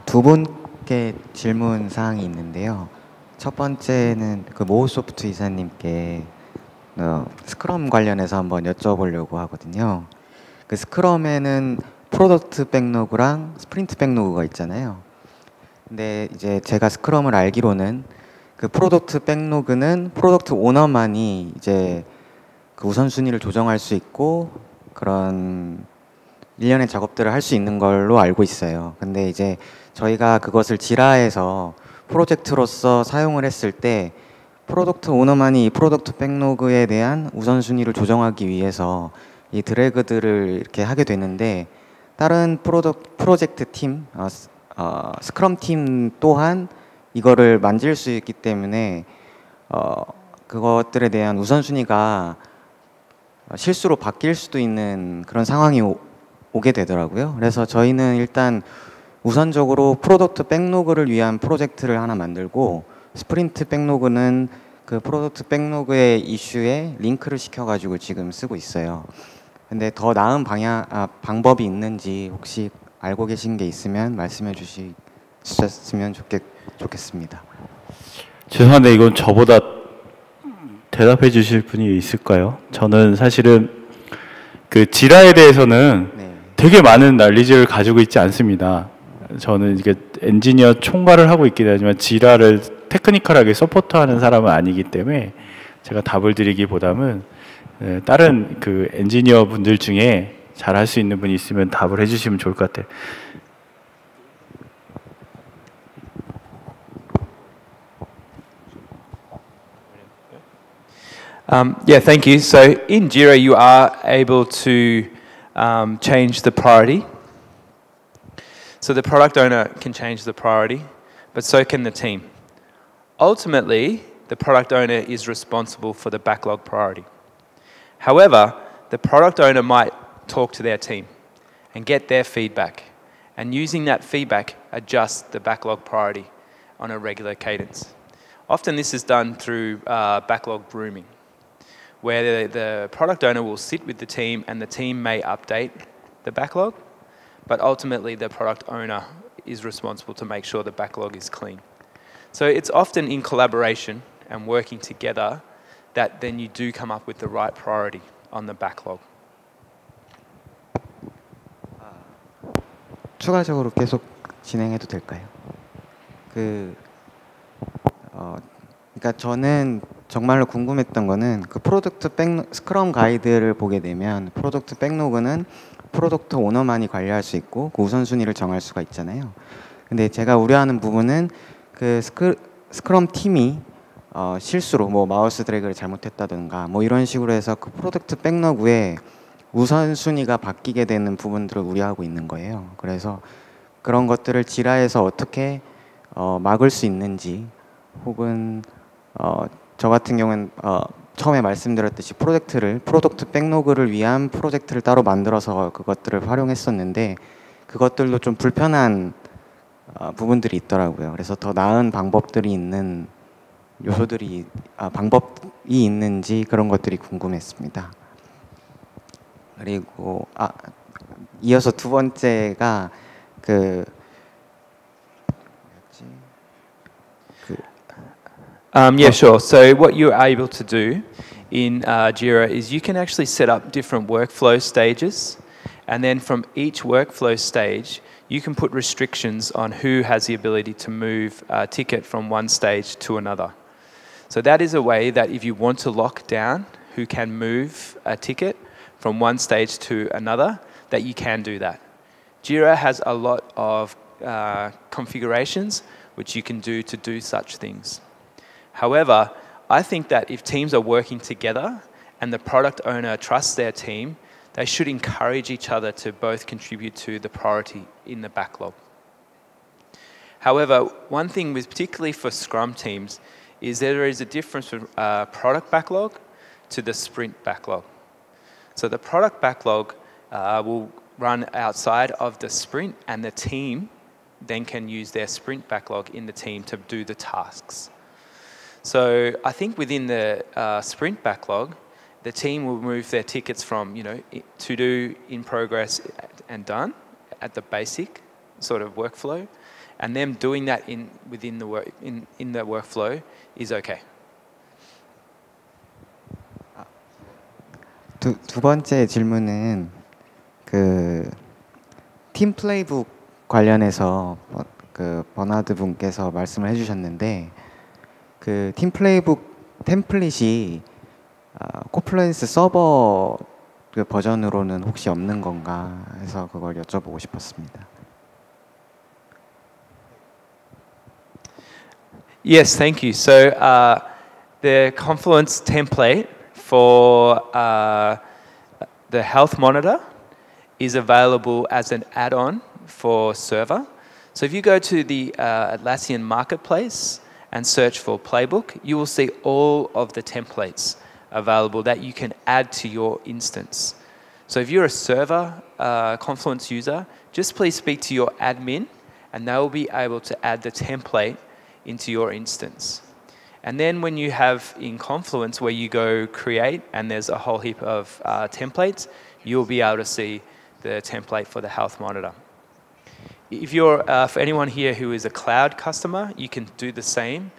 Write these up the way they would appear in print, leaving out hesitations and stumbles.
두 분께 질문 사항이 있는데요. 첫 번째는 그 모호소프트 이사님께 스크럼 관련해서 한번 여쭤보려고 하거든요. 그 스크럼에는 프로덕트 백로그랑 스프린트 백로그가 있잖아요. 근데 이제 제가 스크럼을 알기로는 그 프로덕트 백로그는 프로덕트 오너만이 이제 그 우선순위를 조정할 수 있고 그런 일련의 작업들을 할 수 있는 걸로 알고 있어요. 근데 이제 저희가 그것을 지라에서 프로젝트로서 사용을 했을 때 프로덕트 오너만이 이 프로덕트 백로그에 대한 우선순위를 조정하기 위해서 이 드래그들을 이렇게 하게 되는데 다른 프로젝트 팀, 스크럼 팀 또한 이거를 만질 수 있기 때문에 그것들에 대한 우선순위가 실수로 바뀔 수도 있는 그런 상황이 오게 되더라고요. 그래서 저희는 일단 우선적으로 프로덕트 백로그를 위한 프로젝트를 하나 만들고 스프린트 백로그는 그 프로덕트 백로그의 이슈에 링크를 시켜가지고 지금 쓰고 있어요. 근데 더 나은 방법이 있는지 혹시 알고 계신 게 있으면 말씀해 주셨으면 좋겠습니다. 죄송한데 이건 저보다 대답해 주실 분이 있을까요? 저는 사실은 그 지라에 대해서는 되게 많은 난리지를 가지고 있지 않습니다. 저는 이게 엔지니어 총괄을 하고 있긴 하지만 지라를 테크니컬하게 서포트하는 사람은 아니기 때문에 제가 답을 드리기보다는 다른 그 엔지니어 분들 중에 잘 할 수 있는 분이 있으면 답을 해주시면 좋을 것 같아요. Yeah, thank you. So in Jira, you are able to change the priority. So the product owner can change the priority, but so can the team. Ultimately, the product owner is responsible for the backlog priority. However, the product owner might talk to their team and get their feedback, and using that feedback, adjust the backlog priority on a regular cadence. Often this is done through backlog grooming, where the product owner will sit with the team and the team may update the backlog, but ultimately the product owner is responsible to make sure the backlog is clean. So it's often in collaboration and working together that then you do come up with the right priority on the backlog. 추가적으로 계속 진행해도 될까요? 그러니까 저는 정말로 궁금했던 거는 그 스크럼 가이드를 보게 되면 프로덕트 백로그는 프로덕트 오너만이 관리할 수 있고 그 우선순위를 정할 수가 있잖아요. 근데 제가 우려하는 부분은 그 스크럼 팀이 실수로 뭐 마우스 드래그를 잘못했다든가 뭐 이런 식으로 해서 그 프로덕트 백로그에 우선순위가 바뀌게 되는 부분들을 우려하고 있는 거예요. 그래서 그런 것들을 지라에서 어떻게 막을 수 있는지, 혹은 저 같은 경우는 처음에 말씀드렸듯이 프로덕트 백로그를 위한 프로젝트를 따로 만들어서 그것들을 활용했었는데 그것들도 좀 불편한 부분들이 있더라고요. 그래서 더 나은 방법들이 있는 요소들이 방법이 있는지 그런 것들이 궁금했습니다. 그리고 이어서 두 번째가 Yeah, sure. So what you're able to do in Jira is you can actually set up different workflow stages, and then from each workflow stage, you can put restrictions on who has the ability to move a ticket from one stage to another. So that is a way that if you want to lock down who can move a ticket from one stage to another, that you can do that. Jira has a lot of configurations which you can do to do such things. However, I think that if teams are working together and the product owner trusts their team, they should encourage each other to both contribute to the priority in the backlog. However, one thing with particularly for Scrum teams is there is a difference from product backlog to the sprint backlog. So the product backlog will run outside of the sprint, and the team then can use their sprint backlog in the team to do the tasks. So I think within the sprint backlog, the team will move their tickets from, to do, in progress, and done at the basic sort of workflow. and them doing that within the work in the workflow is okay. 두 번째 질문은 그 팀 플레이북 관련해서 그 버나드 분께서 말씀을 해주셨는데 그 팀 플레이북 템플릿이 코플루엔스 서버 그 버전으로는 혹시 없는 건가 해서 그걸 여쭤보고 싶었습니다. Yes, thank you. So the Confluence template for the health monitor is available as an add-on for server. So if you go to the Atlassian marketplace and search for Playbook, you will see all of the templates available that you can add to your instance. So if you're a server Confluence user, just please speak to your admin and they will be able to add the template into your instance. And then when you have in Confluence where you go create and there's a whole heap of templates, you'll be able to see the template for the health monitor. If you're, for anyone here who is a cloud customer, you can do the same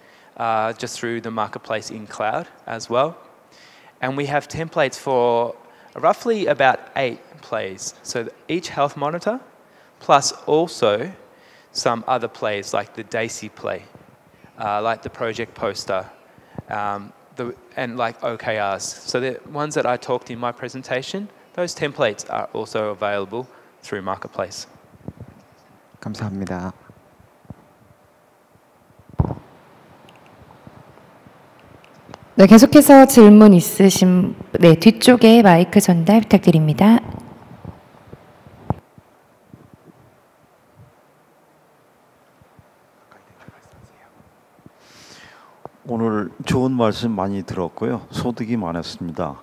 just through the marketplace in cloud as well. And we have templates for roughly about 8 plays. So each health monitor, plus also some other plays like the Daisy play, like the project poster, and like OKRs. So the ones that I talked in my presentation, those templates are also available through Marketplace. 감사합니다. 네, 계속해서 질문 있으신 네, 뒤쪽에 마이크 전달 부탁드립니다. 오늘 좋은 말씀 많이 들었고요. 소득이 많았습니다.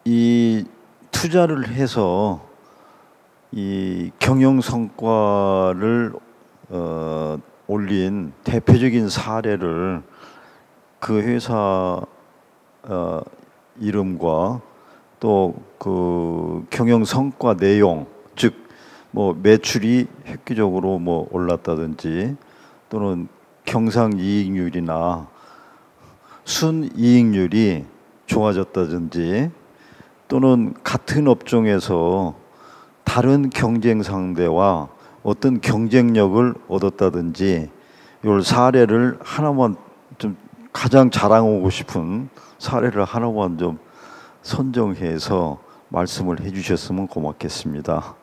이 투자를 해서 이 경영 성과를 올린 대표적인 사례를 그 회사 이름과 또 그 경영 성과 내용, 즉 뭐 매출이 획기적으로 뭐 올랐다든지 또는 경상이익률이나 순이익률이 좋아졌다든지 또는 같은 업종에서 다른 경쟁 상대와 어떤 경쟁력을 얻었다든지 이 사례를 하나만 좀 가장 자랑하고 싶은 사례를 하나만 좀 선정해서 말씀을 해주셨으면 고맙겠습니다.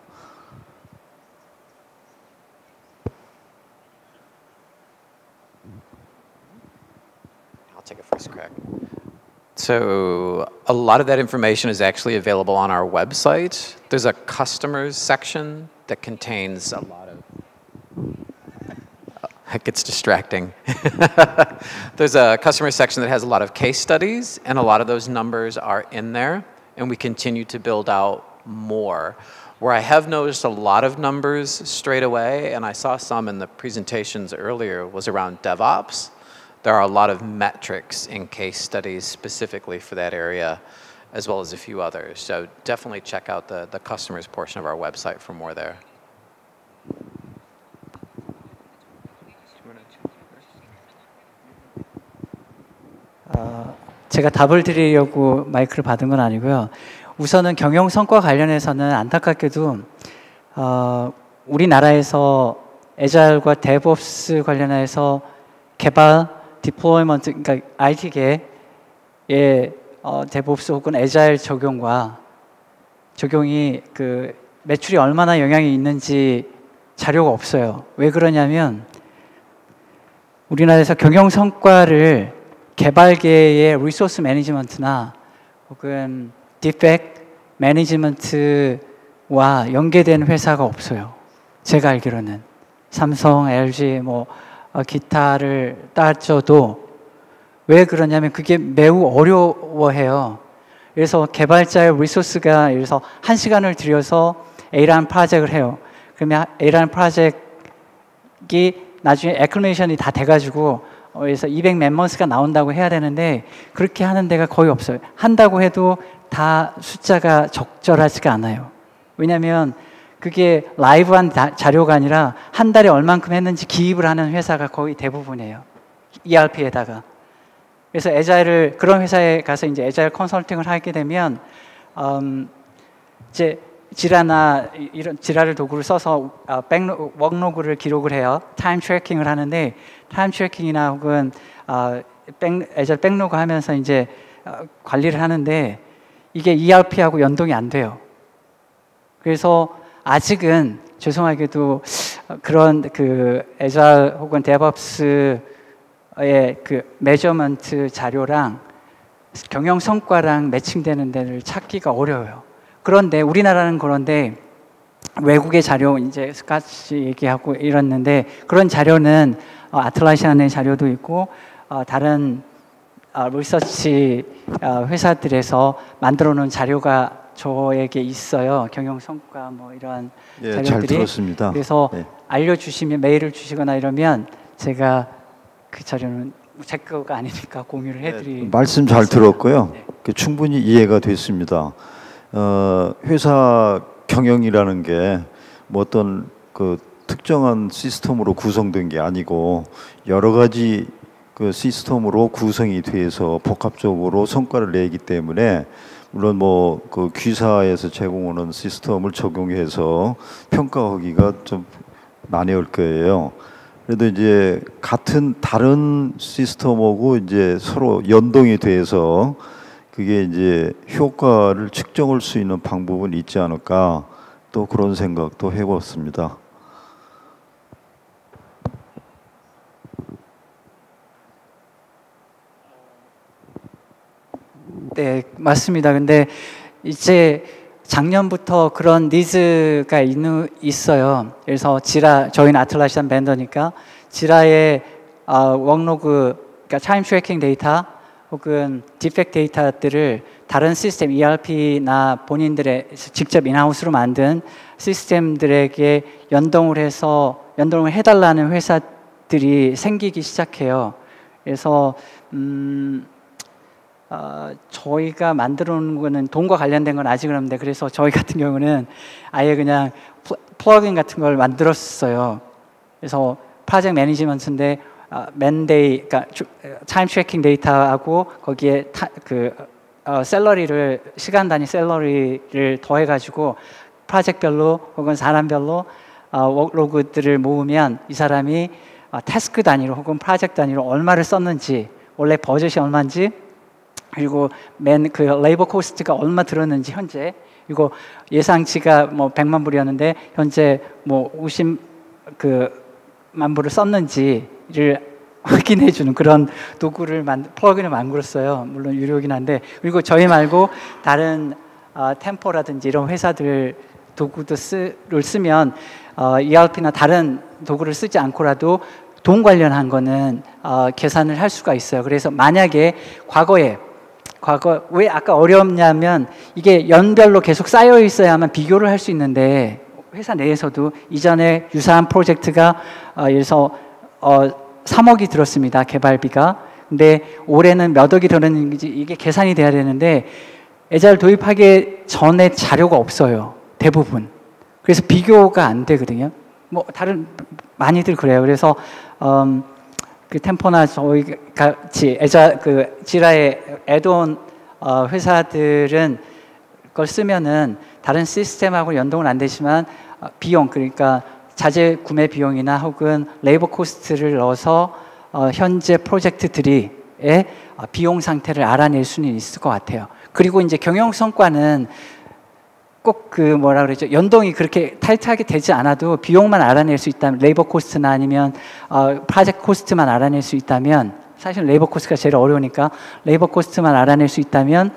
Take a first crack. So a lot of that information is actually available on our website. There's a customers section that contains a lot of... It gets distracting. There's a customer section that has a lot of case studies, and a lot of those numbers are in there, and we continue to build out more. Where I have noticed a lot of numbers straight away, and I saw some in the presentations earlier, was around DevOps. There are a lot of metrics in case studies specifically for that area, as well as a few others. So definitely check out the customers portion of our website for more there. 제가 답을 드리려고 마이크를 받은 건 아니고요. 우선은 경영 성과 관련해서는 안타깝게도 우리나라에서 애자일과 데브옵스 관련해서 개발, 디플로이먼트, 그러니까 IT계의 데브옵스 혹은 애자일 적용이 그 매출이 얼마나 영향이 있는지 자료가 없어요. 왜 그러냐면 우리나라에서 경영 성과를 개발계의 리소스 매니지먼트나 혹은 디펙트 매니지먼트와 연계된 회사가 없어요. 제가 알기로는 삼성, LG 뭐 기타를 따져도 왜 그러냐면 그게 매우 어려워해요. 그래서 개발자의 리소스가 예를 들어서 1시간을 들여서 A라는 프로젝트를 해요. 그러면 A라는 프로젝트가 나중에 애클레이션이 다 돼가지고 그래서 200 멤버스가 나온다고 해야 되는데 그렇게 하는 데가 거의 없어요. 한다고 해도 다 숫자가 적절하지가 않아요. 왜냐하면 그게 라이브한 자료가 아니라 한 달에 얼만큼 했는지 기입을 하는 회사가 거의 대부분이에요. ERP에다가. 그래서 애자일을 그런 회사에 가서 이제 애자일 컨설팅을 하게 되면 이제 지라나 이런 지라를 도구를 써서 워크로그를 기록을 해요. 타임 트래킹을 하는데 타임 트래킹이나 혹은 애자일 백로그 하면서 이제 관리를 하는데 이게 ERP하고 연동이 안 돼요. 그래서 아직은 죄송하게도 그런 그 애자일 혹은 데브옵스의 그 메저먼트 자료랑 경영 성과랑 매칭되는 데를 찾기가 어려워요. 그런데 우리나라는 그런데 외국의 자료 이제 스카치 얘기하고 이랬는데 그런 자료는 아틀라시안의 자료도 있고 다른 리서치 회사들에서 만들어 놓은 자료가 저에게 있어요. 경영 성과 뭐 이런 예, 자료들이. 잘 들었습니다. 그래서 네. 알려주시면 메일을 주시거나 이러면 제가 그 자료는 제 거가 아니니까 공유를 해드리. 말씀 잘 들었고요. 네. 충분히 이해가 됐습니다. 회사 경영이라는 게 뭐 어떤 그 특정한 시스템으로 구성된 게 아니고 여러 가지 그 시스템으로 구성이 돼서 복합적으로 성과를 내기 때문에 물론 뭐 그 귀사에서 제공하는 시스템을 적용해서 평가하기가 좀 난해할 거예요. 그래도 이제 같은 다른 시스템하고 이제 서로 연동이 돼서 그게 이제 효과를 측정할 수 있는 방법은 있지 않을까 또 그런 생각도 해봤습니다. 네, 맞습니다. 근데 이제 작년부터 그런 니즈가 있어요. 그래서 지라, 저희는 아틀라시안 벤더니까 지라의 워크로그, 그러니까 타임 트래킹 데이터 혹은 디펙트 데이터들을 다른 시스템, ERP나 본인들의 직접 인하우스로 만든 시스템들에게 연동을 해달라는 회사들이 생기기 시작해요. 그래서 저희가 만들어 놓은 거는 돈과 관련된 건 아직은 없는데 그래서 저희 같은 경우는 아예 그냥 플러그인 같은 걸 만들었어요. 그래서 프로젝트 매니지먼트인데 맨데이, 그러니까 타임 트래킹 데이터하고 거기에 샐러리를 시간 단위 샐러리를 더해가지고 프로젝트별로 혹은 사람별로 워크로그들을 모으면 이 사람이 태스크 단위로 혹은 프로젝트 단위로 얼마를 썼는지 원래 버젯이 얼마인지 그리고 그 레이버 코스트가 얼마 들었는지 현재 그리고 예상치가 뭐 100만 불이었는데 현재 뭐 50만 불을 썼는지를 확인해 주는 그런 도구를 플러그인을 만들었어요. 물론 유료이긴 한데 그리고 저희 말고 다른 템포라든지 이런 회사들 도구도 쓰면 ERP나 다른 도구를 쓰지 않고라도 돈 관련한 거는 계산을 할 수가 있어요. 그래서 만약에 과거 왜 아까 어렵냐면 이게 연별로 계속 쌓여 있어야만 비교를 할 수 있는데 회사 내에서도 이전에 유사한 프로젝트가 예를 들어서 3억이 들었습니다. 개발비가. 근데 올해는 몇 억이 들었는지 이게 계산이 돼야 되는데 애자일 도입하기 전에 자료가 없어요. 대부분. 그래서 비교가 안 되거든요. 뭐 다른 많이들 그래요. 그래서 그 템포나 저희 같이 지라의 애드온 회사들은 그걸 쓰면은 다른 시스템하고 연동은 안 되지만 비용 그러니까 자재 구매 비용이나 혹은 레이버 코스트를 넣어서 현재 프로젝트들의 비용 상태를 알아낼 수는 있을 것 같아요. 그리고 이제 경영 성과는 꼭 뭐라 그러죠? 연동이 그렇게 타이트하게 되지 않아도 비용만 알아낼 수 있다면 레이버 코스트나 아니면 프로젝트 코스트만 알아낼 수 있다면 사실 레이버 코스트가 제일 어려우니까 레이버 코스트만 알아낼 수 있다면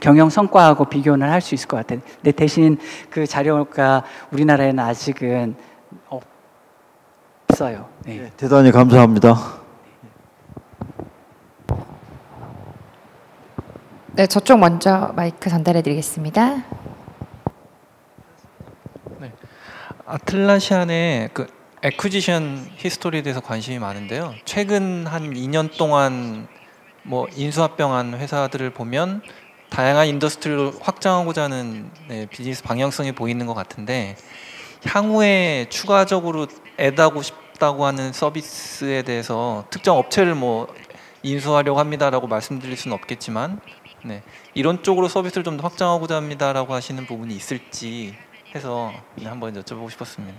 경영 성과하고 비교는 할 수 있을 것 같아요. 근데 대신 그 자료가 우리나라에는 아직은 없어요. 네. 네, 대단히 감사합니다. 네, 저쪽 먼저 마이크 전달해 드리겠습니다. 네. 아틀라시안의 그 애퀴지션 히스토리에 대해서 관심이 많은데요. 최근 한 2년 동안 뭐 인수합병한 회사들을 보면 다양한 인더스트리로 확장하고자 하는 비즈니스 방향성이 보이는 것 같은데 향후에 추가적으로 애드하고 싶다고 하는 서비스에 대해서 특정 업체를 뭐 인수하려고 합니다라고 말씀드릴 수는 없겠지만 이런 쪽으로 서비스를 좀 더 확장하고자 합니다라고 하시는 부분이 있을지 해서 한번 여쭤보고 싶었습니다.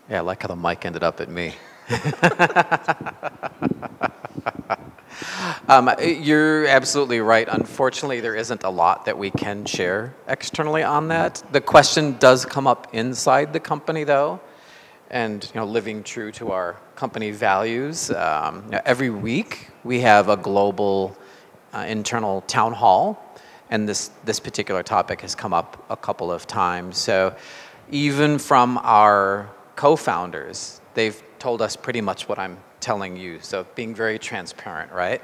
Yeah, I like how the mic ended up at me. You're absolutely right. Unfortunately, there isn't a lot that we can share externally on that. The question does come up inside the company, though, and living true to our company values. Every week we have a global internal town hall, and this particular topic has come up a couple of times. So even from our co-founders, they've told us pretty much what I'm telling you. So being very transparent, right?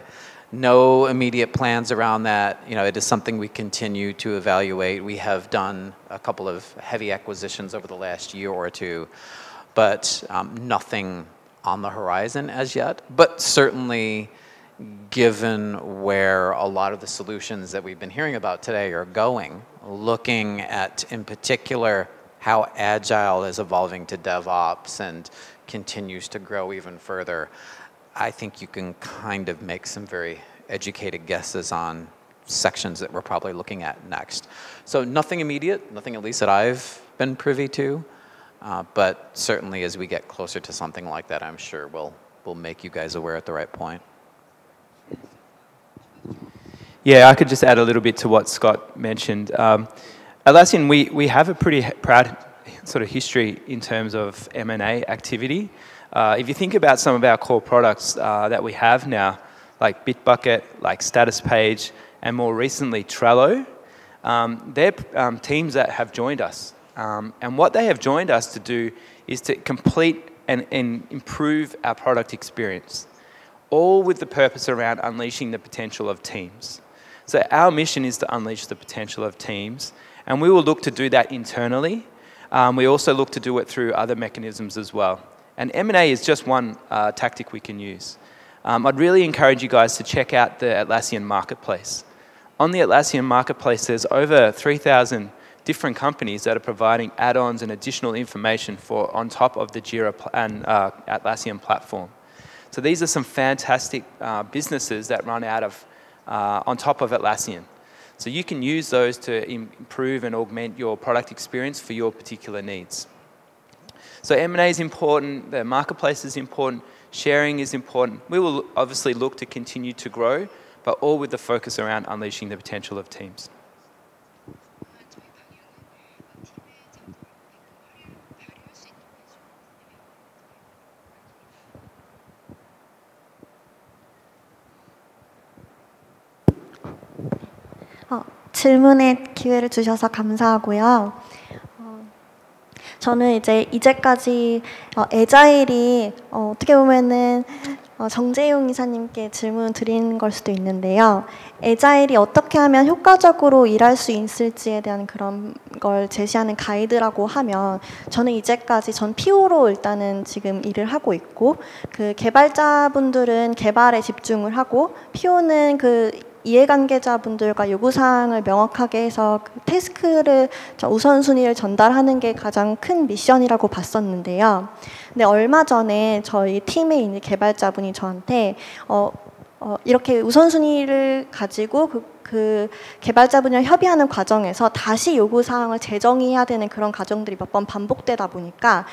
No immediate plans around that. It is something we continue to evaluate. We have done a couple of heavy acquisitions over the last year or two, but nothing on the horizon as yet. But certainly, given where a lot of the solutions that we've been hearing about today are going, looking at, in particular, how Agile is evolving to DevOps and continues to grow even further, I think you can kind of make some very educated guesses on sections that we're probably looking at next. So nothing immediate, nothing at least that I've been privy to, but certainly as we get closer to something like that, I'm sure we'll make you guys aware at the right point. Yeah, I could just add a little bit to what Scott mentioned. Atlassian, we have a pretty proud sort of history in terms of M&A activity. If you think about some of our core products that we have now, like Bitbucket, like Statuspage, and more recently Trello, they're teams that have joined us. And what they have joined us to do is to complete and improve our product experience, all with the purpose around unleashing the potential of teams. So our mission is to unleash the potential of teams, and we will look to do that internally. We also look to do it through other mechanisms as well. And M&A is just one tactic we can use. I'd really encourage you guys to check out the Atlassian Marketplace. On the Atlassian Marketplace, there's over 3,000 different companies that are providing add-ons and additional information on top of the Jira and Atlassian platform. So these are some fantastic businesses that run out of on top of Atlassian. So you can use those to improve and augment your product experience for your particular needs. So M&A is important, the marketplace is important, sharing is important. We will obviously look to continue to grow, but all with the focus around unleashing the potential of teams. 질문의 기회를 주셔서 감사하고요. 저는 이제까지 애자일이 어떻게 보면은 정재용 이사님께 질문 드린 걸 수도 있는데요. 애자일이 어떻게 하면 효과적으로 일할 수 있을지에 대한 그런 걸 제시하는 가이드라고 하면 저는 이제까지 전 PO로 일단은 지금 일을 하고 있고 그 개발자분들은 개발에 집중을 하고 PO는 그 이해관계자분들과 요구사항을 명확하게 해서 그 태스크를 우선순위를 전달하는 게 가장 큰 미션이라고 봤었는데요. 근데 얼마 전에 저희 팀에 있는 개발자분이 저한테 이렇게 우선순위를 가지고 그 개발자분이랑 협의하는 과정에서 다시 요구사항을 재정의해야 되는 그런 과정들이 몇 번 반복되다 보니까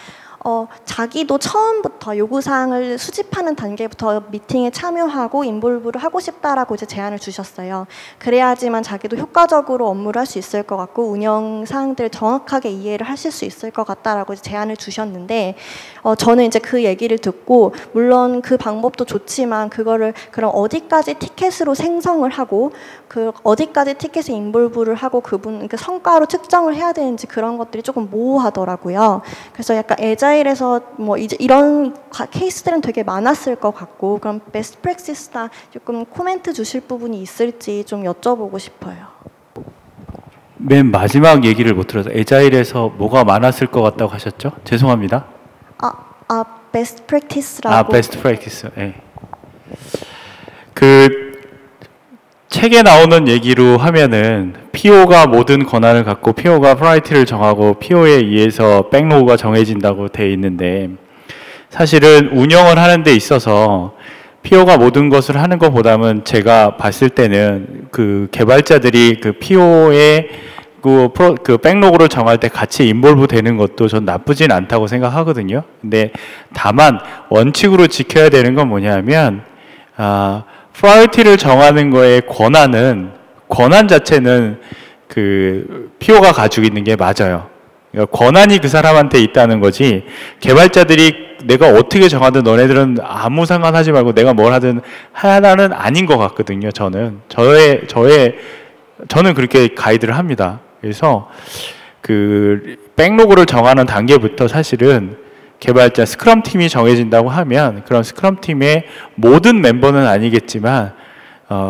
자기도 처음부터 요구사항을 수집하는 단계부터 미팅에 참여하고 인볼브를 하고 싶다라고 이제 제안을 주셨어요. 그래야지만 자기도 효과적으로 업무를 할 수 있을 것 같고 운영 사항들을 정확하게 이해를 하실 수 있을 것 같다라고 이제 제안을 주셨는데 저는 이제 그 얘기를 듣고 물론 그 방법도 좋지만 그거를 그럼 어디까지 티켓으로 생성을 하고 그 어디까지 티켓에 인볼브를 하고 그 성과로 측정을 해야 되는지 그런 것들이 조금 모호하더라고요. 그래서 약간 애자일에서 뭐 이제 이런 케이스들은 되게 많았을 것 같고 그럼 베스트 프랙티스나 조금 코멘트 주실 부분이 있을지 좀 여쭤보고 싶어요. 맨 마지막 얘기를 못 들어서 애자일에서 뭐가 많았을 것 같다고 하셨죠? 죄송합니다. 베스트 프랙티스라고. 베스트 프랙티스. 예. 그 책에 나오는 얘기로 하면은 PO가 모든 권한을 갖고 PO가 프라이어리티를 정하고 PO에 의해서 백로그가 정해진다고 돼 있는데 사실은 운영을 하는 데 있어서 PO가 모든 것을 하는 것보다는 제가 봤을 때는 그 개발자들이 그 PO의 그 백로그를 정할 때 같이 인볼브 되는 것도 전 나쁘진 않다고 생각하거든요. 근데 다만 원칙으로 지켜야 되는 건 뭐냐면 프라이어리티를 정하는 거의 권한 자체는 그 PO가 가지고 있는 게 맞아요. 그러니까 권한이 그 사람한테 있다는 거지 개발자들이 내가 어떻게 정하든 너네들은 아무 상관하지 말고 내가 뭘 하든 하나는 아닌 것 같거든요. 저는 그렇게 가이드를 합니다. 그래서 그 백로그를 정하는 단계부터 사실은 개발자 스크럼 팀이 정해진다고 하면 그런 스크럼 팀의 모든 멤버는 아니겠지만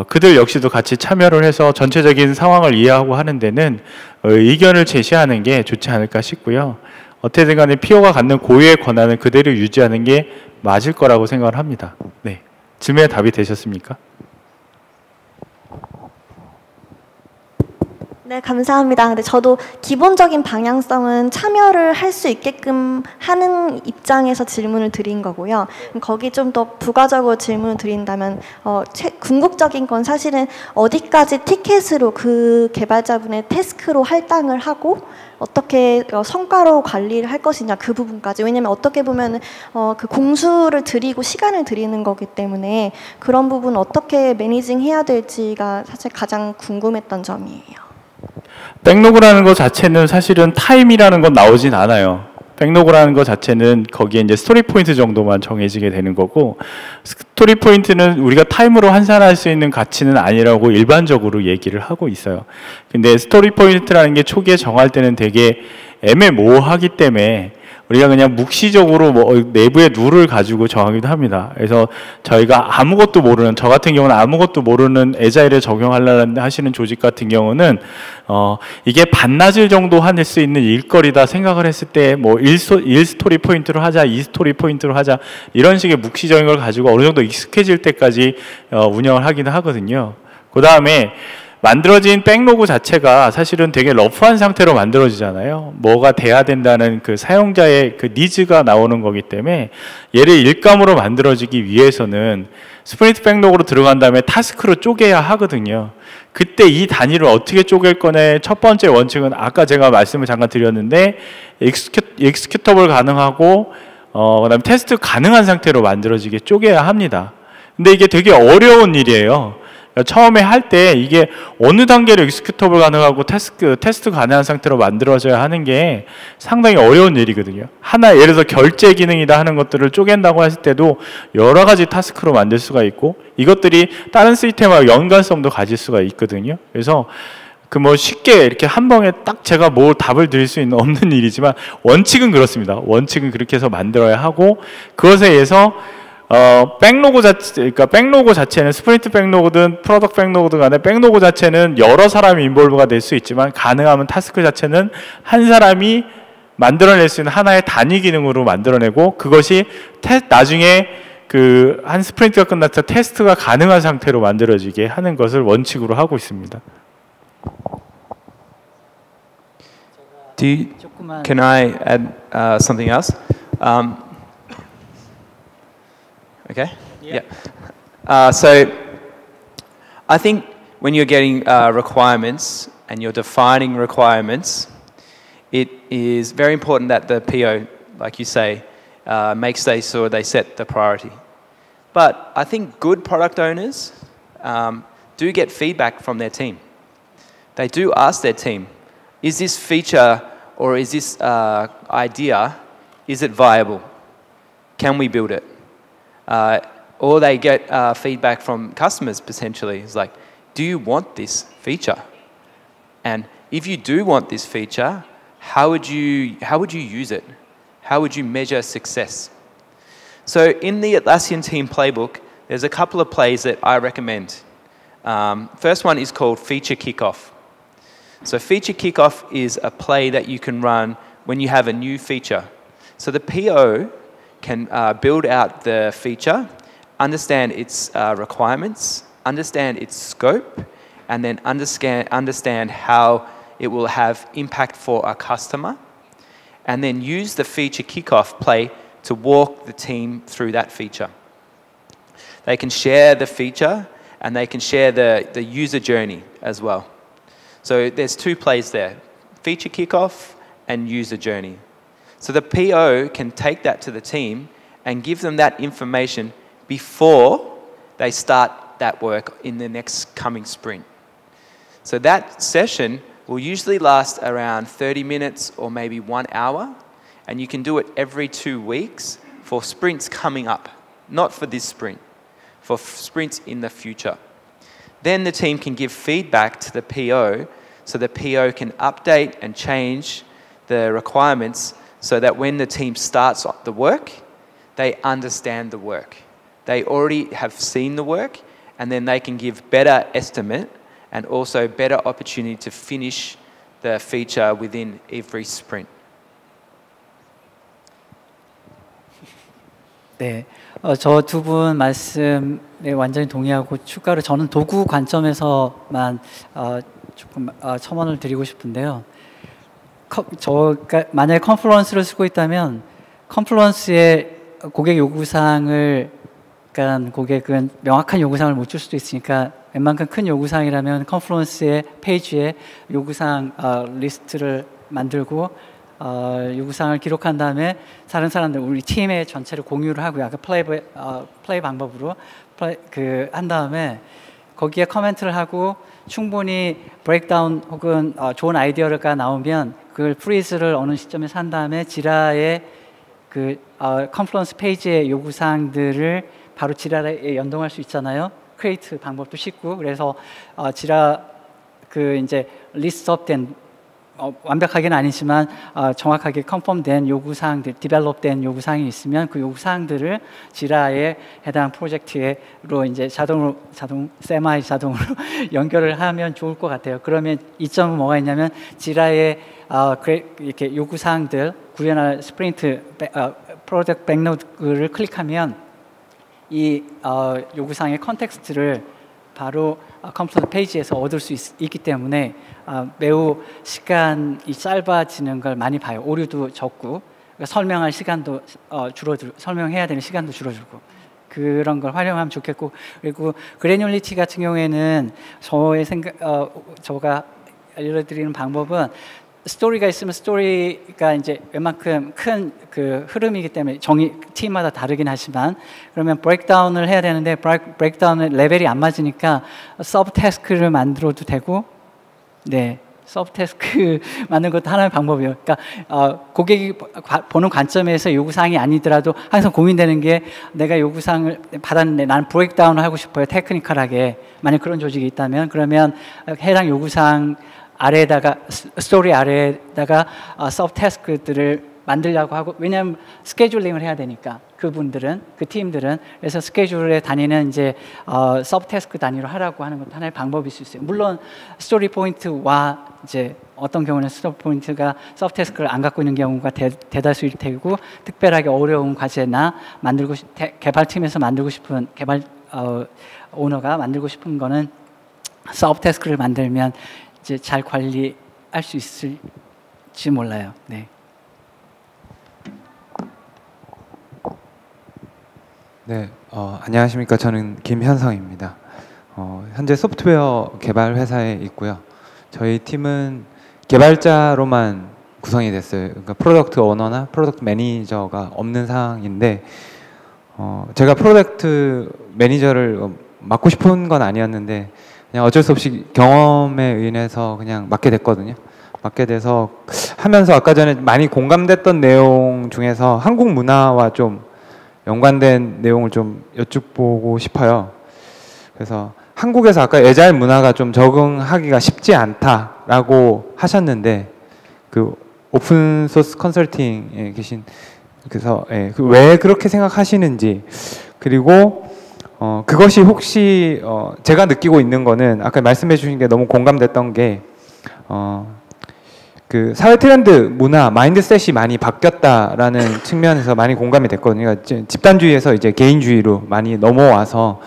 그들 역시도 같이 참여를 해서 전체적인 상황을 이해하고 하는 데는 의견을 제시하는 게 좋지 않을까 싶고요. 어떻게든 간에 PO가 갖는 고유의 권한을 그대로 유지하는 게 맞을 거라고 생각을 합니다. 네. 질문에 답이 되셨습니까? 네, 감사합니다. 근데 저도 기본적인 방향성은 참여를 할 수 있게끔 하는 입장에서 질문을 드린 거고요. 거기 좀 더 부가적으로 질문을 드린다면 궁극적인 건 사실은 어디까지 티켓으로 그 개발자분의 태스크로 할당을 하고 어떻게 성과로 관리를 할 것이냐 그 부분까지. 왜냐하면 어떻게 보면 그 공수를 들이고 시간을 들이는 거기 때문에 그런 부분 어떻게 매니징 해야 될지가 사실 가장 궁금했던 점이에요. 백로그라는 것 자체는 사실은 타임이라는 건 나오진 않아요. 백로그라는 것 자체는 거기에 이제 스토리 포인트 정도만 정해지게 되는 거고 스토리 포인트는 우리가 타임으로 환산할 수 있는 가치는 아니라고 일반적으로 얘기를 하고 있어요. 근데 스토리 포인트라는 게 초기에 정할 때는 되게 애매모호하기 때문에 우리가 그냥 묵시적으로 내부의 룰을 가지고 정하기도 합니다. 그래서 저희가 아무것도 모르는, 저 같은 경우는 아무것도 모르는 애자일을 적용하려는 하시는 조직 같은 경우는 이게 반나절 정도 할 수 있는 일거리다 생각을 했을 때 뭐 1스토리 포인트로 하자, 2스토리 포인트로 하자 이런 식의 묵시적인 걸 가지고 어느 정도 익숙해질 때까지 운영을 하기는 하거든요. 그 다음에 만들어진 백로그 자체가 사실은 되게 러프한 상태로 만들어지잖아요. 뭐가 돼야 된다는 그 사용자의 그 니즈가 나오는 거기 때문에 얘를 일감으로 만들어지기 위해서는 스프린트 백로그로 들어간 다음에 타스크로 쪼개야 하거든요. 그때 이 단위를 어떻게 쪼갤 거냐의 첫 번째 원칙은 아까 제가 말씀을 잠깐 드렸는데 익스큐터블 가능하고 그다음에 테스트 가능한 상태로 만들어지게 쪼개야 합니다. 근데 이게 되게 어려운 일이에요. 처음에 할 때 이게 어느 단계로 익스큐터블 가능하고 테스트 가능한 상태로 만들어져야 하는 게 상당히 어려운 일이거든요. 하나 예를 들어서 결제 기능이다 하는 것들을 쪼갠다고 했을 때도 여러 가지 타스크로 만들 수가 있고 이것들이 다른 시스템과 연관성도 가질 수가 있거든요. 그래서 그 뭐 쉽게 이렇게 한 방에 딱 제가 뭐 답을 드릴 수 있는 없는 일이지만 원칙은 그렇습니다. 원칙은 그렇게 해서 만들어야 하고 그것에 의해서 백로그 그러니까 백로그 자체는 스프린트 백로그든 프로덕트 백로그든 간에 백로그 자체는 여러 사람이 인볼브가 될 수 있지만 가능하면 타스크 자체는 한 사람이 만들어낼 수 있는 하나의 단위 기능으로 만들어내고 그것이 나중에 그 한 스프린트가 끝났을 때 테스트가 가능한 상태로 만들어지게 하는 것을 원칙으로 하고 있습니다. Can I add something else? Okay. Yeah. So I think when you're getting requirements and you're defining requirements, it is very important that the PO, like you say, makes sure they set the priority. But I think good product owners do get feedback from their team. They do ask their team, is this feature or is this idea, is it viable? Can we build it? Or they get feedback from customers potentially. It's like, do you want this feature? And if you do want this feature, how would you use it? How would you measure success? So in the Atlassian team playbook, there's a couple of plays that I recommend. First one is called feature kickoff. So feature kickoff is a play that you can run when you have a new feature. So the PO can build out the feature, understand its requirements, understand its scope, and then understand how it will have impact for a customer, and then use the feature kickoff play to walk the team through that feature. They can share the feature and they can share the user journey as well. So there's two plays there, feature kickoff and user journey. So the PO can take that to the team and give them that information before they start that work in the next coming sprint. So that session will usually last around 30 minutes or maybe 1 hour, and you can do it every 2 weeks for sprints coming up, not for this sprint, for sprints in the future. Then the team can give feedback to the PO, so the PO can update and change the requirements so that when the team starts the work, they understand the work. They already have seen the work, and then they can give better estimate and also better opportunity to finish the feature within every sprint. 네, 저 두 분 말씀에 완전히 동의하고 추가로 저는 도구 관점에서만 조금 첨언을 드리고 싶은데요. 그러니까 만약에 컨플루언스를 쓰고 있다면 컨플루언스의 고객 요구사항을, 그러니까 고객은 명확한 요구사항을 못 줄 수도 있으니까 웬만큼 큰 요구사항이라면 컨플루언스의 페이지에 요구사항 리스트를 만들고 요구사항을 기록한 다음에 다른 사람들, 우리 팀의 전체를 공유를 하고요. 아까 플레이 방법으로 한 다음에 거기에 커멘트를 하고 충분히 브레이크다운 혹은 좋은 아이디어가 나오면 그걸 프리즈를 어느 시점에 산 다음에 지라의 컨플루언스 페이지의 요구사항들을 바로 지라에 연동할 수 있잖아요. 크리에이트 방법도 쉽고, 그래서 지라 이제 리스트업된 완벽하게는 아니지만 정확하게 컨펌된 요구사항들, 디벨롭된 요구사항이 있으면 그 요구사항들을 지라에 해당 프로젝트로 이제 세마이 자동으로 연결을 하면 좋을 것 같아요. 그러면 이점은 뭐가 있냐면 지라에 이렇게 요구사항들 구현할 스프린트 프로젝트 백로그를 클릭하면 이 요구사항의 컨텍스트를 바로 컴퓨터 페이지에서 얻을 수 있기 때문에 매우 시간이 짧아지는 걸 많이 봐요. 오류도 적고, 그러니까 설명할 시간도 줄어들고, 설명해야 되는 시간도 줄어들고, 그런 걸 활용하면 좋겠고, 그리고 그래뉴리티 같은 경우에는 제가 알려드리는 방법은 스토리가 있으면 스토리가 이제 웬만큼 큰 흐름이기 때문에 팀마다 다르긴 하지만, 그러면 브레이크다운을 해야 되는데 브레이크다운의 레벨이 안 맞으니까 서브 태스크를 만들어도 되고, 네, 서브 태스크 만드는 것도 하나의 방법이에요. 그러니까 고객이 보는 관점에서 요구사항이 아니더라도 항상 고민되는 게, 내가 요구사항을 받았는데 나는 브레이크다운을 하고 싶어요, 테크니컬하게. 만약 그런 조직이 있다면 그러면 해당 요구사항 아래에다가, 스토리 아래에다가 서브 태스크들을 만들려고 하고, 왜냐하면 스케줄링을 해야 되니까 그 팀들은. 그래서 스케줄에 다니는 이제 서브 태스크 단위로 하라고 하는 것도 하나의 방법일 수 있어요. 물론 스토리 포인트와 이제 어떤 경우는 스토리 포인트가 서브 태스크를 안 갖고 있는 경우가 대다수일 테고, 특별하게 어려운 과제나 개발팀에서 만들고 싶은 오너가 만들고 싶은 거는 서브 태스크를 만들면 이제 잘 관리할 수 있을지 몰라요. 네. 네, 안녕하십니까. 저는 김현성입니다. 현재 소프트웨어 개발 회사에 있고요. 저희 팀은 개발자로만 구성이 됐어요. 그러니까 프로덕트 오너나 프로덕트 매니저가 없는 상황인데, 제가 프로덕트 매니저를 맡고 싶은 건 아니었는데 그냥 어쩔 수 없이 경험에 의해서 그냥 맡게 됐거든요. 맡게 돼서 하면서 아까 전에 많이 공감됐던 내용 중에서 한국 문화와 좀 연관된 내용을 좀 여쭙보고 싶어요. 그래서 한국에서 아까 애자일 문화가 좀 적응하기가 쉽지 않다라고 하셨는데, 그 오픈 소스 컨설팅에 계신, 그래서 왜 그렇게 생각하시는지, 그리고 그것이 혹시 제가 느끼고 있는 거는 아까 말씀해 주신 게 너무 공감됐던 게 그 사회 트렌드, 문화, 마인드셋이 많이 바뀌었다라는 측면에서 많이 공감이 됐거든요. 그러니까 집단주의에서 이제 개인주의로 많이 넘어와서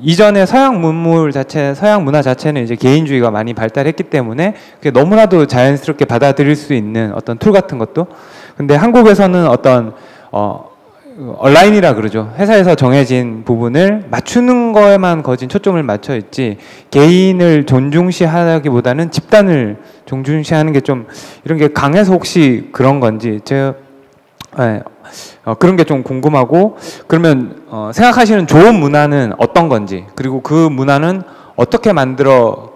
이전에 서양 문물 자체, 서양 문화 자체는 이제 개인주의가 많이 발달했기 때문에 그게 너무나도 자연스럽게 받아들일 수 있는 어떤 툴 같은 것도. 근데 한국에서는 어떤 온라인이라 그러죠. 회사에서 정해진 부분을 맞추는 거에만 거진 초점을 맞춰 있지 개인을 존중시하기보다는 집단을 존중시하는 게 좀 이런 게 강해서 혹시 그런 건지 제가 그런 게 좀 궁금하고 그러면 생각하시는 좋은 문화는 어떤 건지 그리고 그 문화는 어떻게 만들어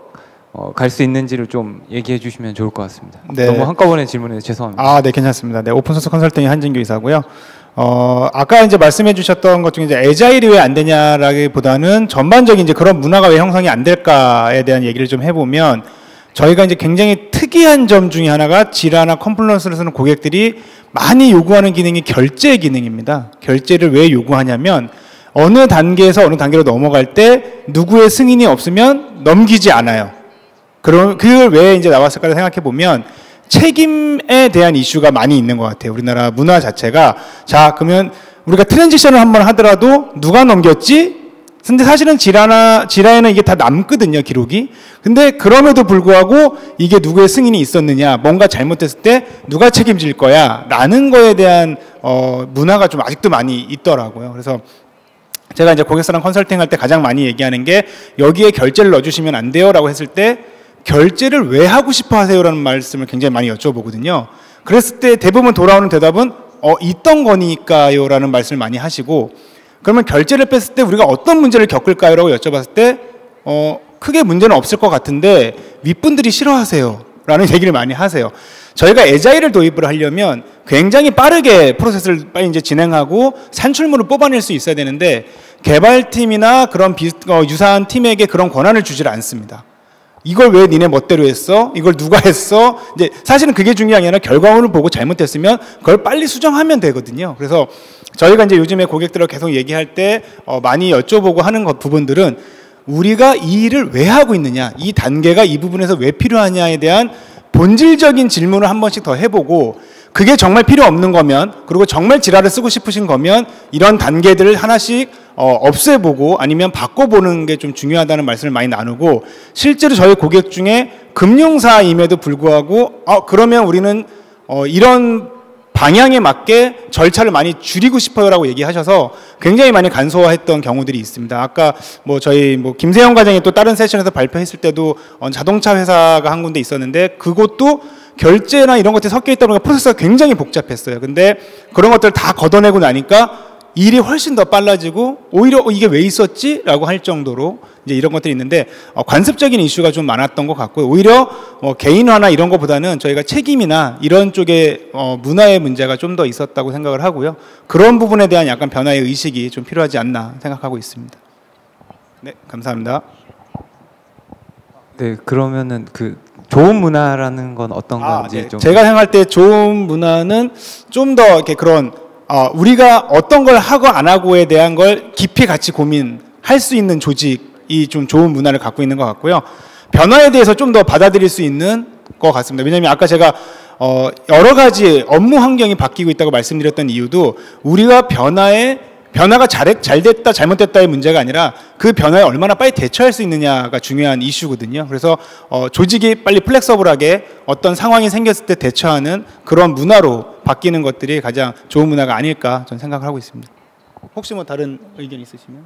갈 수 있는지를 좀 얘기해 주시면 좋을 것 같습니다. 네. 너무 한꺼번에 질문해서 죄송합니다. 아, 네, 괜찮습니다. 네, 오픈소스 컨설팅의 한진규 이사고요. 아까 이제 말씀해 주셨던 것 중에 이제 애자일이 왜 안 되냐라기보다는 전반적인 이제 그런 문화가 왜 형성이 안 될까에 대한 얘기를 좀 해보면 저희가 이제 굉장히 특이한 점 중에 하나가 지라나 컴플런스를 쓰는 고객들이 많이 요구하는 기능이 결제 기능입니다. 결제를 왜 요구하냐면 어느 단계에서 어느 단계로 넘어갈 때 누구의 승인이 없으면 넘기지 않아요. 그럼 그걸 왜 이제 나왔을까 생각해 보면 책임에 대한 이슈가 많이 있는 것 같아요. 우리나라 문화 자체가. 자, 그러면 우리가 트랜지션을 한번 하더라도 누가 넘겼지? 근데 사실은 지라에는 이게 다 남거든요, 기록이. 근데 그럼에도 불구하고 이게 누구의 승인이 있었느냐, 뭔가 잘못됐을 때 누가 책임질 거야 라는 거에 대한 문화가 좀 아직도 많이 있더라고요. 그래서 제가 이제 고객사랑 컨설팅 할 때 가장 많이 얘기하는 게 여기에 결제를 넣어주시면 안 돼요 라고 했을 때 결제를 왜 하고 싶어 하세요라는 말씀을 굉장히 많이 여쭤보거든요. 그랬을 때 대부분 돌아오는 대답은 있던 거니까요 라는 말씀을 많이 하시고 그러면 결제를 뺐을 때 우리가 어떤 문제를 겪을까요? 라고 여쭤봤을 때 크게 문제는 없을 것 같은데 윗분들이 싫어하세요 라는 얘기를 많이 하세요. 저희가 애자일을 도입을 하려면 굉장히 빠르게 프로세스를 빨리 이제 진행하고 산출물을 뽑아낼 수 있어야 되는데 개발팀이나 그런 유사한 팀에게 그런 권한을 주질 않습니다. 이걸 왜 니네 멋대로 했어? 이걸 누가 했어? 이제 사실은 그게 중요한 게 아니라 결과물을 보고 잘못됐으면 그걸 빨리 수정하면 되거든요. 그래서 저희가 이제 요즘에 고객들을 계속 얘기할 때 많이 여쭤보고 하는 부분들은 우리가 이 일을 왜 하고 있느냐, 이 단계가 이 부분에서 왜 필요하냐에 대한 본질적인 질문을 한 번씩 더 해보고 그게 정말 필요 없는 거면 그리고 정말 지라를 쓰고 싶으신 거면 이런 단계들을 하나씩 없애보고 아니면 바꿔보는 게 좀 중요하다는 말씀을 많이 나누고 실제로 저희 고객 중에 금융사임에도 불구하고 그러면 우리는 이런 방향에 맞게 절차를 많이 줄이고 싶어요라고 얘기하셔서 굉장히 많이 간소화했던 경우들이 있습니다. 아까 저희 김세영 과장이 또 다른 세션에서 발표했을 때도 자동차 회사가 한 군데 있었는데 그것도 결제나 이런 것들이 섞여 있다 보니까 프로세스가 굉장히 복잡했어요. 근데 그런 것들을 다 걷어내고 나니까 일이 훨씬 더 빨라지고 오히려 이게 왜 있었지? 라고 할 정도로 이제 이런 것들이 있는데 관습적인 이슈가 좀 많았던 것 같고요. 오히려 개인화나 이런 것보다는 저희가 책임이나 이런 쪽에 문화의 문제가 좀 더 있었다고 생각을 하고요. 그런 부분에 대한 약간 변화의 의식이 좀 필요하지 않나 생각하고 있습니다. 네, 감사합니다. 네, 그러면은 그 좋은 문화라는 건 어떤 건지 네. 좀 제가 생각할 때 좋은 문화는 좀 더 이렇게 그런 우리가 어떤 걸 하고 안 하고에 대한 걸 깊이 같이 고민할 수 있는 조직이 좀 좋은 문화를 갖고 있는 것 같고요. 변화에 대해서 좀 더 받아들일 수 있는 것 같습니다. 왜냐하면 아까 제가 여러 가지 업무 환경이 바뀌고 있다고 말씀드렸던 이유도 우리가 변화가 잘 됐다 잘못됐다의 문제가 아니라 그 변화에 얼마나 빨리 대처할 수 있느냐가 중요한 이슈거든요. 그래서 조직이 빨리 플렉서블하게 어떤 상황이 생겼을 때 대처하는 그런 문화로 바뀌는 것들이 가장 좋은 문화가 아닐까 저는 생각을 하고 있습니다. 혹시 다른 의견 있으시면?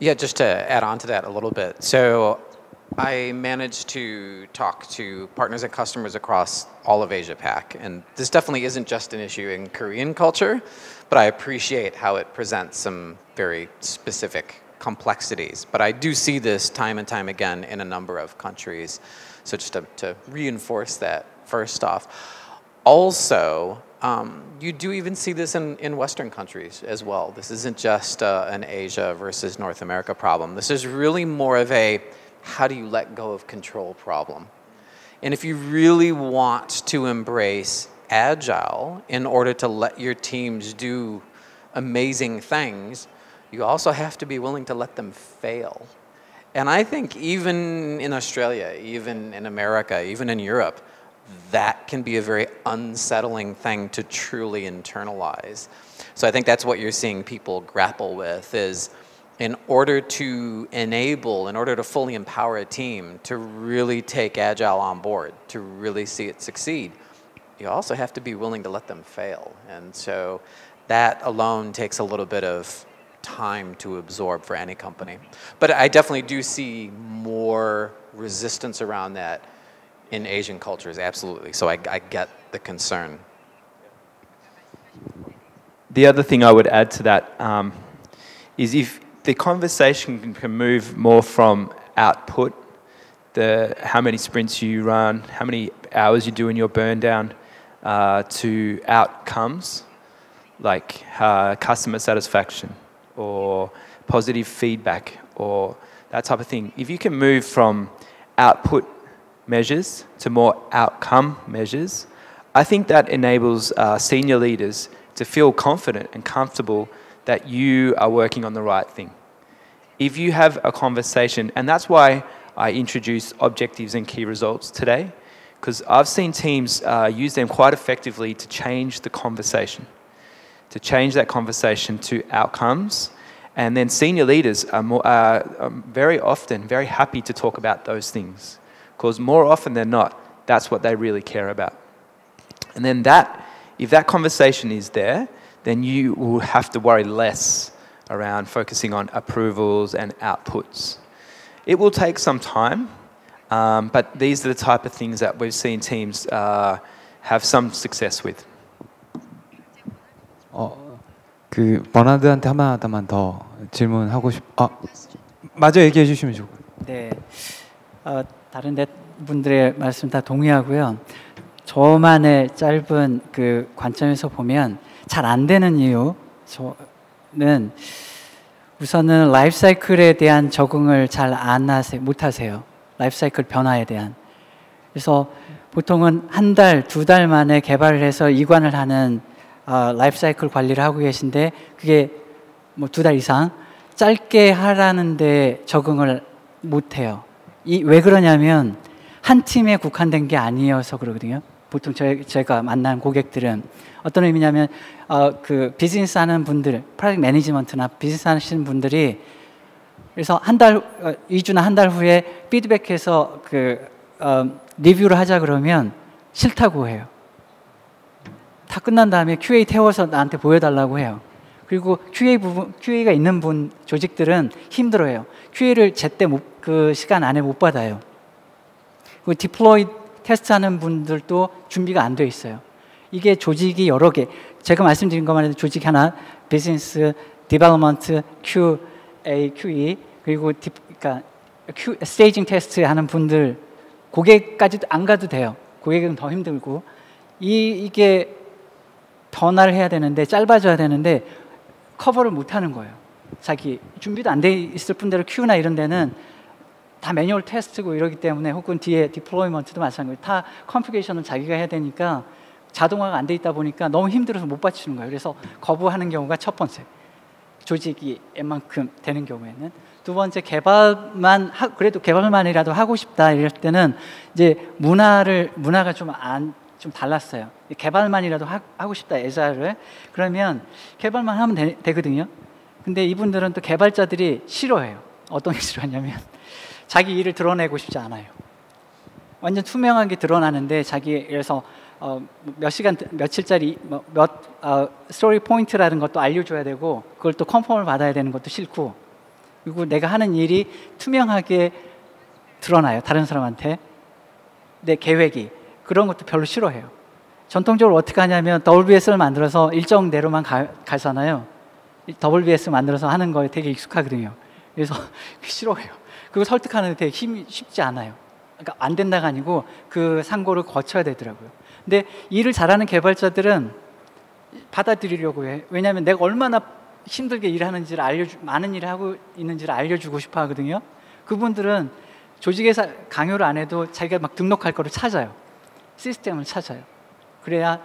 Yeah, just to add on to that a little bit. So I managed to talk to partners and customers across all of Asia Pac, and this definitely isn't just an issue in Korean culture, but I appreciate how it presents some very specific complexities. But I do see this time and time again in a number of countries. So just to reinforce that first off. Also, you do even see this in Western countries as well. This isn't just an Asia versus North America problem. This is really more of a how do you let go of control problem. And if you really want to embrace Agile in order to let your teams do amazing things, you also have to be willing to let them fail. And I think even in Australia, even in America, even in Europe, that can be a very unsettling thing to truly internalize. So I think that's what you're seeing people grapple with is in order to enable, in order to fully empower a team to really take Agile on board, to really see it succeed, you also have to be willing to let them fail. And so that alone takes a little bit of time to absorb for any company. But I definitely do see more resistance around that in Asian cultures, absolutely. So I get the concern. The other thing I would add to that is if the conversation can move more from output, how many sprints you run, how many hours you do in your burn down, to outcomes like customer satisfaction or positive feedback or that type of thing. If you can move from output measures to more outcome measures, I think that enables senior leaders to feel confident and comfortable that you are working on the right thing. If you have a conversation, and that's why I introduced objectives and key results today, because I've seen teams use them quite effectively to change the conversation, to change that conversation to outcomes. And then senior leaders are very often very happy to talk about those things, because more often than not, that's what they really care about. And then if that conversation is there, then you will have to worry less around focusing on approvals and outputs. It will take some time, but these are the type of things that we've seen teams have some success with. 그 버나드한테 하나만 더 질문하고 마저 얘기해 주시면 좋을 것 같아요. 네, 다른 분들의 말씀 다 동의하고요. 저만의 짧은 그 관점에서 보면 잘 안 되는 이유, 저는 우선은 라이프 사이클에 대한 적응을 잘 못 하세요. 라이프 사이클 변화에 대한. 그래서 보통은 한 달, 두 달 만에 개발을 해서 이관을 하는 라이프 사이클 관리를 하고 계신데 그게 뭐 두 달 이상 짧게 하라는데 적응을 못 해요. 왜 그러냐면 한 팀에 국한된 게 아니어서 그러거든요. 보통 제가 만난 고객들은 어떤 의미냐면 그 비즈니스 하는 분들, 프로젝트 매니지먼트나 비즈니스 하시는 분들이 그래서 2주나 한 달 후에 피드백해서 리뷰를 하자 그러면 싫다고 해요. 다 끝난 다음에 QA 태워서 나한테 보여달라고 해요. 그리고 QA가 있는 조직들은 힘들어해요. QA를 제때 그 시간 안에 못 받아요. 그리고 디플로이 테스트하는 분들도 준비가 안 돼 있어요. 이게 조직이 여러 개, 제가 말씀드린 것만 해도 조직 하나, 비즈니스, 디벨롭먼트, QA, QE, 그리고 그러니까 스테이징 테스트 하는 분들, 고객까지도 안 가도 돼요. 고객은 더 힘들고 이게 변화를 해야 되는데 짧아져야 되는데 커버를 못 하는 거예요. 자기 준비도 안 돼 있을 뿐더러 Q나 이런 데는 다 매뉴얼 테스트고 이러기 때문에 혹은 뒤에 디플로이먼트도 마찬가지고 다 컴퓨테이션은 자기가 해야 되니까 자동화가 안 돼 있다 보니까 너무 힘들어서 못 받치는 거예요. 그래서 거부하는 경우가 첫 번째. 조직이 웬만큼 되는 경우에는. 두 번째, 그래도 개발만이라도 하고 싶다 이럴 때는 이제 문화가 좀 달랐어요. 개발만이라도 하고 싶다, 애자를. 그러면 개발만 하면 되거든요. 근데 이분들은 또 개발자들이 싫어해요. 어떤 게 싫어하냐면 자기 일을 드러내고 싶지 않아요. 완전 투명하게 드러나는데 그래서 몇 시간, 며칠짜리 스토리 포인트라는 것도 알려줘야 되고 그걸 또 컨펌을 받아야 되는 것도 싫고 그리고 내가 하는 일이 투명하게 드러나요. 다른 사람한테. 내 계획이. 그런 것도 별로 싫어해요. 전통적으로 어떻게 하냐면 WBS를 만들어서 일정대로만 가잖아요. WBS 만들어서 하는 거에 되게 익숙하거든요. 그래서 싫어해요. 그거 설득하는 데 되게 쉽지 않아요. 그러니까 안 된다가 아니고 그 상고를 거쳐야 되더라고요. 근데 일을 잘하는 개발자들은 받아들이려고 해. 왜냐하면 내가 얼마나 힘들게 일하는지를 많은 일을 하고 있는지를 알려주고 싶어 하거든요. 그분들은 조직에서 강요를 안 해도 자기가 막 등록할 거를 찾아요. 시스템을 찾아요. 그래야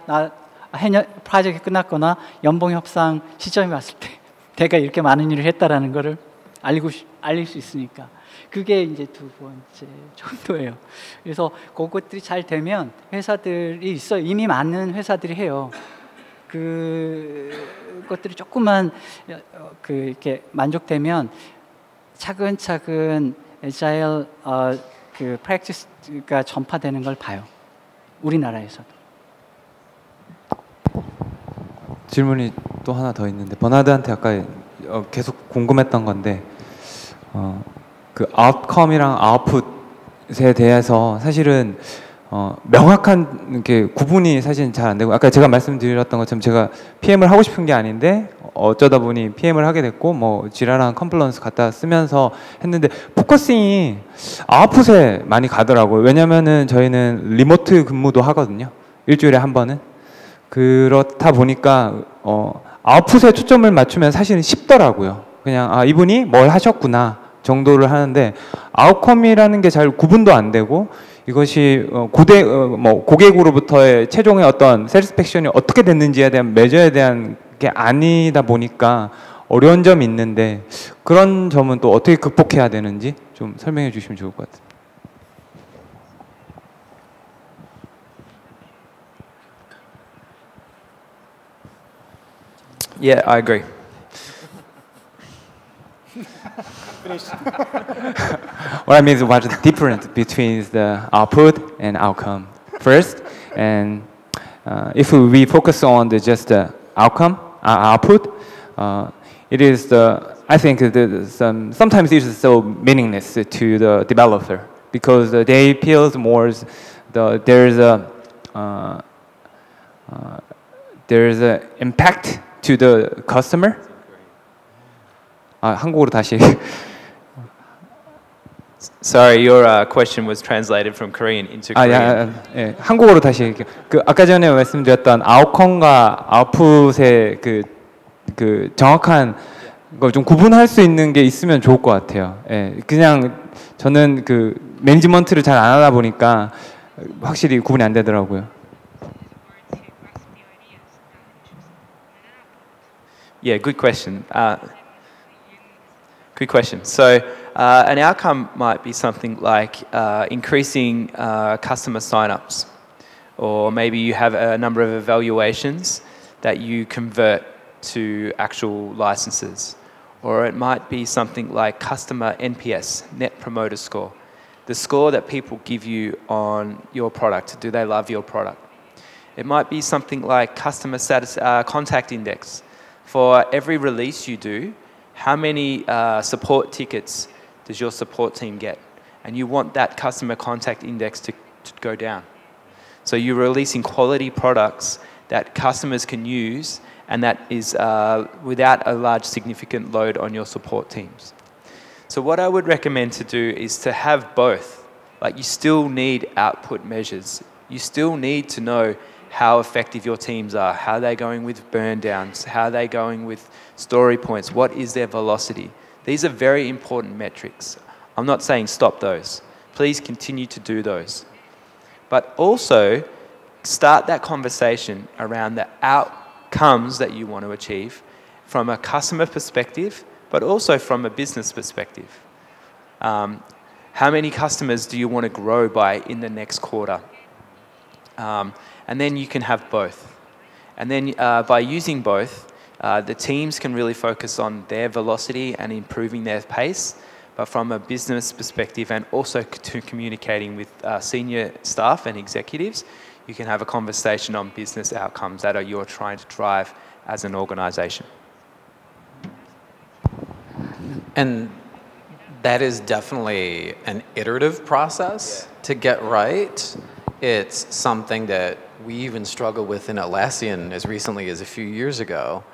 프로젝트 끝났거나 연봉 협상 시점이 왔을 때 내가 이렇게 많은 일을 했다라는 거를 알릴 수 있으니까. 그게 이제 두 번째 정도예요. 그래서 그것들이 잘 되면 회사들이 있어요. 이미 많은 회사들이 해요. 그것들이 조금만 이렇게 만족되면 차근차근 에자일 그 프랙티스가 전파되는 걸 봐요. 우리나라에서도. 질문이 또 하나 더 있는데 버나드한테 아까 계속 궁금했던 건데 그 아웃컴이랑 아웃풋에 대해서 사실은 명확한 이렇게 구분이 사실 잘 안 되고 아까 제가 말씀드렸던 것처럼 제가 PM을 하고 싶은 게 아닌데 어쩌다 보니 PM을 하게 됐고 뭐 지라랑 컴플런스 갖다 쓰면서 했는데 포커싱이 아웃풋에 많이 가더라고요. 왜냐면은 저희는 리모트 근무도 하거든요. 일주일에 한 번은. 그렇다 보니까 아웃풋에 초점을 맞추면 사실은 쉽더라고요. 그냥 이분이 뭘 하셨구나 정도를 하는데 아웃컴이라는 게 잘 구분도 안 되고 이것이 고객으로부터의 최종의 어떤 세티스팩션이 어떻게 됐는지에 대한 매저에 대한 게 아니다 보니까 어려운 점이 있는데 그런 점은 또 어떻게 극복해야 되는지 좀 설명해 주시면 좋을 것 같아요. Yeah, I agree. What I mean is what's the difference between the output and outcome first, and if we focus on just the output, it is I think sometimes it is so meaningless to the developer because they feel more there's a impact to the customer. 한국어로 다시. Sorry, your question was translated from Korean into Korean. 예, 한국어로 다시. 그 아까 전에 말씀드렸던 아웃컴과 아웃풋의 그 정확한 걸 좀 구분할 수 있는 게 있으면 좋을 것 같아요. 예, 그냥 저는 그 매니지먼트를 잘 안 하다 보니까 확실히 구분이 안 되더라고요. Yeah, good question. Good question. So an outcome might be something like increasing customer signups, or maybe you have a number of evaluations that you convert to actual licenses, or it might be something like customer NPS, Net Promoter Score, the score that people give you on your product. Do they love your product? It might be something like customer contact index. For every release you do, how many support tickets does your support team get? And you want that customer contact index to go down. So you're releasing quality products that customers can use and that is without a large significant load on your support teams. So what I would recommend to do is to have both. Like, you still need output measures. You still need to know how effective your teams are, how they're going with burn downs, how they're going with story points, what is their velocity. These are very important metrics. I'm not saying stop those. Please continue to do those. But also start that conversation around the outcomes that you want to achieve from a customer perspective, but also from a business perspective. How many customers do you want to grow by in the next quarter? And then you can have both. And then by using both, the teams can really focus on their velocity and improving their pace, but from a business perspective and also to communicating with senior staff and executives, you can have a conversation on business outcomes that you're trying to drive as an organization. And that is definitely an iterative process to get right. It's something that we even struggled with in Atlassian as recently as a few years ago.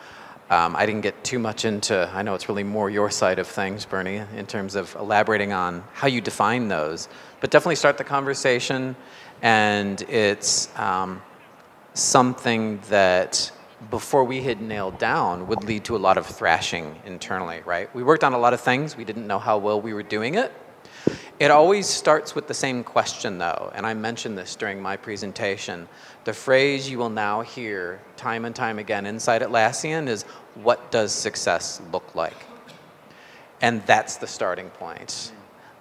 I didn't get too much into, I know it's really more your side of things, Bernie, in terms of elaborating on how you define those. But definitely start the conversation, and it's something that before we had nailed down would lead to a lot of thrashing internally, right? We worked on a lot of things, we didn't know how well we were doing it. It always starts with the same question, though, and I mentioned this during my presentation. The phrase you will now hear time and time again inside Atlassian is, what does success look like? And that's the starting point.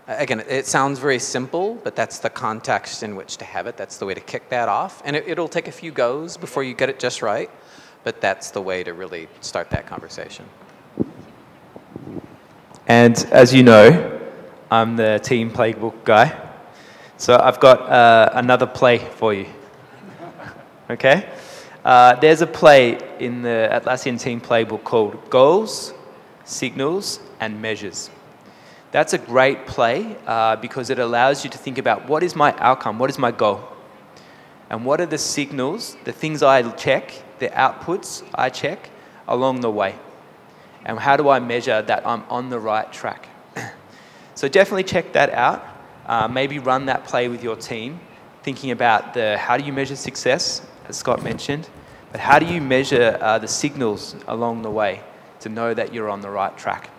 Again, it sounds very simple, but that's the context in which to have it. That's the way to kick that off. And it'll take a few goes before you get it just right, but that's the way to really start that conversation. And as you know, I'm the team playbook guy. So I've got another play for you. Okay? There's a play in the Atlassian team playbook called Goals, Signals, and Measures. That's a great play because it allows you to think about what is my outcome, what is my goal, and what are the signals, the things I check, the outputs I check along the way, and how do I measure that I'm on the right track. So definitely check that out. Maybe run that play with your team, thinking about how do you measure success, as Scott mentioned, but how do you measure the signals along the way to know that you're on the right track.